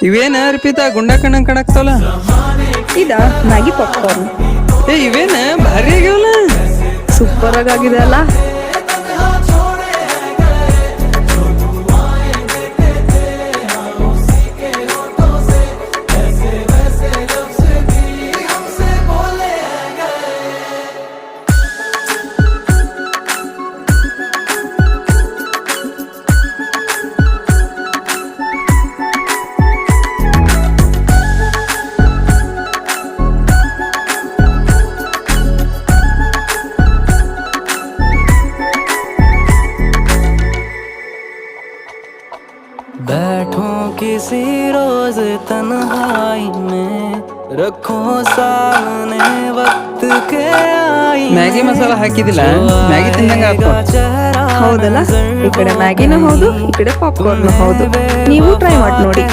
ಇವೇನ ಅರ್ಪಿತಾ ಗುಂಡ ಕಣ್ಣಂಗ್ ಕಾಣಕ್ತಾವಲ್ಲ. ಇದ Maggi popcorn ಇವೇನ ಭಾರಿ ಆಗ್ಯಾವಲ್ಲ. ಸೂಪರ್ ಆಗಿದೆ ಅಲ್ಲ. बैठो किसी रोज तन्हाई में रखो सामने वक्त के आई ಮ್ಯಾಗಿ ಮಸಾಲ ಹಾಕಿದಿಲ್ಲ, ಮ್ಯಾಗಿ ತಿಂದಂಗ ಆಗ್ತಾವ. ಹೌದಲ್ಲ, ಈ ಕಡೆ ಮ್ಯಾಗಿನೂ ಹೌದು, ಈ ಕಡೆ ಪಾಪ್ಕಾರ್ನ್ ಹೌದು. ನೀವು ಟ್ರೈ ಮಾಡಿ ನೋಡಿ.